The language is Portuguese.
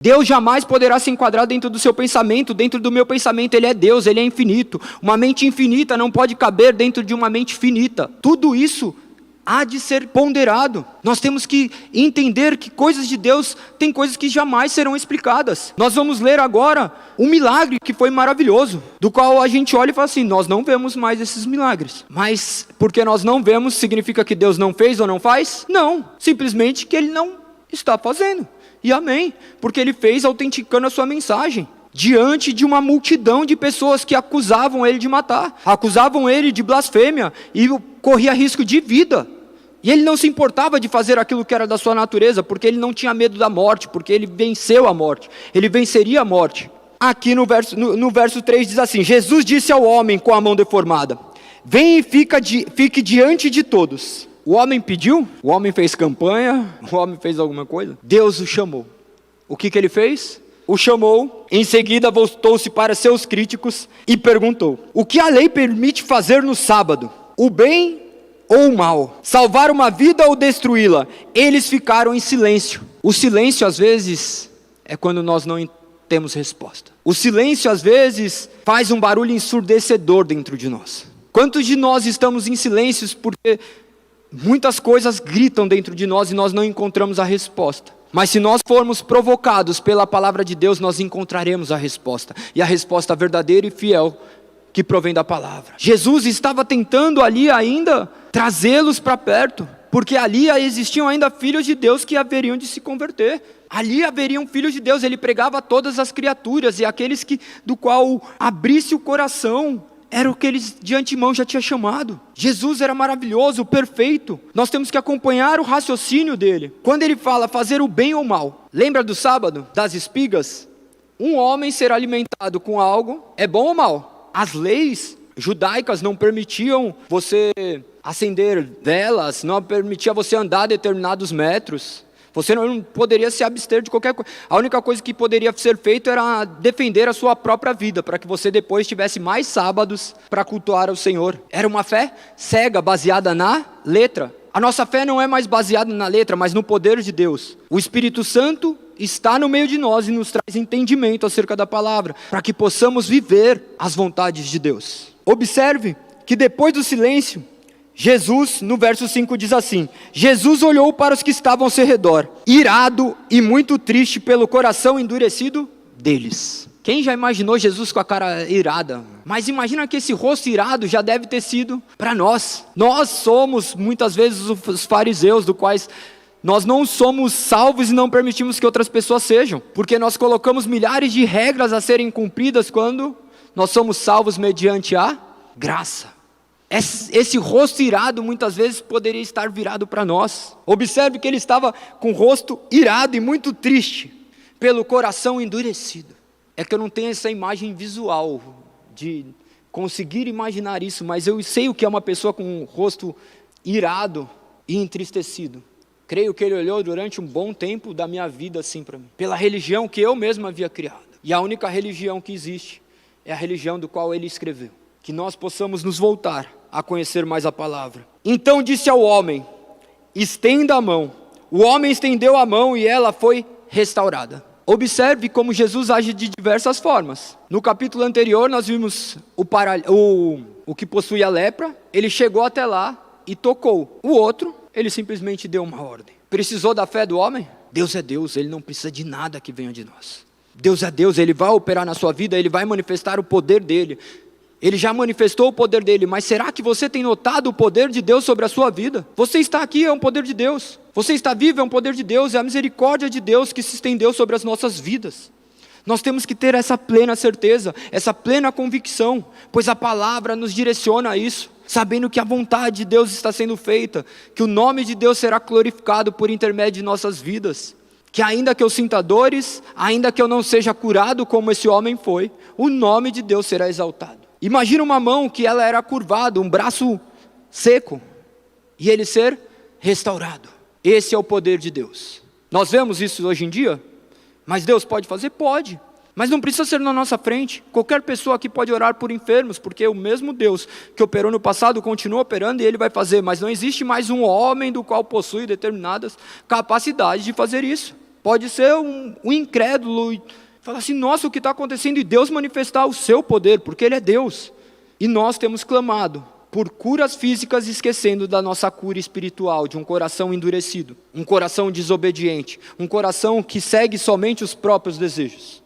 Deus jamais poderá se enquadrar dentro do seu pensamento, dentro do meu pensamento. Ele é Deus, Ele é infinito. Uma mente infinita não pode caber dentro de uma mente finita. Tudo isso há de ser ponderado. Nós temos que entender que coisas de Deus, tem coisas que jamais serão explicadas. Nós vamos ler agora um milagre que foi maravilhoso, do qual a gente olha e fala assim, nós não vemos mais esses milagres. Mas porque nós não vemos, significa que Deus não fez ou não faz? Não, simplesmente que Ele não está fazendo. E amém, porque Ele fez autenticando a sua mensagem, diante de uma multidão de pessoas que acusavam Ele de matar, acusavam Ele de blasfêmia, e corria risco de vida, e Ele não se importava de fazer aquilo que era da sua natureza, porque Ele não tinha medo da morte, porque Ele venceu a morte, Ele venceria a morte. Aqui no verso 3 diz assim, Jesus disse ao homem com a mão deformada, vem e fique diante de todos. O homem pediu, o homem fez campanha, o homem fez alguma coisa, Deus o chamou. O que Ele fez? O chamou, em seguida voltou-se para seus críticos e perguntou, o que a lei permite fazer no sábado? O bem ou o mal? Salvar uma vida ou destruí-la? Eles ficaram em silêncio. O silêncio às vezes é quando nós não temos resposta. O silêncio às vezes faz um barulho ensurdecedor dentro de nós. Quantos de nós estamos em silêncios porque muitas coisas gritam dentro de nós e nós não encontramos a resposta? Mas se nós formos provocados pela palavra de Deus, nós encontraremos a resposta. E a resposta verdadeira e fiel que provém da palavra. Jesus estava tentando ali ainda trazê-los para perto, porque ali existiam ainda filhos de Deus que haveriam de se converter. Ali haveriam filhos de Deus, Ele pregava a todas as criaturas, e aqueles do qual abrisse o coração, era o que Ele de antemão já tinha chamado. Jesus era maravilhoso, perfeito. Nós temos que acompanhar o raciocínio dele. Quando Ele fala fazer o bem ou o mal, lembra do sábado, das espigas? Um homem ser alimentado com algo é bom ou mal? As leis judaicas não permitiam você acender velas, não permitia você andar determinados metros. Você não poderia se abster de qualquer coisa. A única coisa que poderia ser feito era defender a sua própria vida, para que você depois tivesse mais sábados para cultuar ao Senhor. Era uma fé cega, baseada na letra. A nossa fé não é mais baseada na letra, mas no poder de Deus. O Espírito Santo está no meio de nós e nos traz entendimento acerca da palavra, para que possamos viver as vontades de Deus. Observe que depois do silêncio, Jesus, no verso 5 diz assim, Jesus olhou para os que estavam ao seu redor, irado e muito triste pelo coração endurecido deles. Quem já imaginou Jesus com a cara irada? Mas imagina que esse rosto irado já deve ter sido para nós. Nós somos muitas vezes os fariseus, do quais nós não somos salvos e não permitimos que outras pessoas sejam, porque nós colocamos milhares de regras a serem cumpridas quando nós somos salvos mediante a graça. Esse rosto irado muitas vezes poderia estar virado para nós. Observe que ele estava com o rosto irado e muito triste, pelo coração endurecido. É que eu não tenho essa imagem visual de conseguir imaginar isso, mas eu sei o que é uma pessoa com o rosto irado e entristecido. Creio que ele olhou durante um bom tempo da minha vida assim para mim, pela religião que eu mesmo havia criado. E a única religião que existe é a religião do qual ele escreveu. Que nós possamos nos voltar a conhecer mais a palavra. Então disse ao homem, estenda a mão. O homem estendeu a mão e ela foi restaurada. Observe como Jesus age de diversas formas. No capítulo anterior nós vimos o que possuía lepra, ele chegou até lá e tocou. O outro, ele simplesmente deu uma ordem. Precisou da fé do homem? Deus é Deus, Ele não precisa de nada que venha de nós. Deus é Deus, Ele vai operar na sua vida, Ele vai manifestar o poder dEle. Ele já manifestou o poder dEle, mas será que você tem notado o poder de Deus sobre a sua vida? Você está aqui, é um poder de Deus. Você está vivo, é um poder de Deus, é a misericórdia de Deus que se estendeu sobre as nossas vidas. Nós temos que ter essa plena certeza, essa plena convicção, pois a palavra nos direciona a isso, sabendo que a vontade de Deus está sendo feita, que o nome de Deus será glorificado por intermédio de nossas vidas, que ainda que eu sinta dores, ainda que eu não seja curado como esse homem foi, o nome de Deus será exaltado. Imagina uma mão que ela era curvada, um braço seco, e ele ser restaurado. Esse é o poder de Deus. Nós vemos isso hoje em dia? Mas Deus pode fazer? Pode. Mas não precisa ser na nossa frente. Qualquer pessoa aqui pode orar por enfermos, porque o mesmo Deus que operou no passado continua operando e Ele vai fazer. Mas não existe mais um homem do qual possui determinadas capacidades de fazer isso. Pode ser um incrédulo e falar assim, nossa, o que está acontecendo? E Deus manifestar o seu poder, porque Ele é Deus. E nós temos clamado por curas físicas, esquecendo da nossa cura espiritual, de um coração endurecido, um coração desobediente, um coração que segue somente os próprios desejos.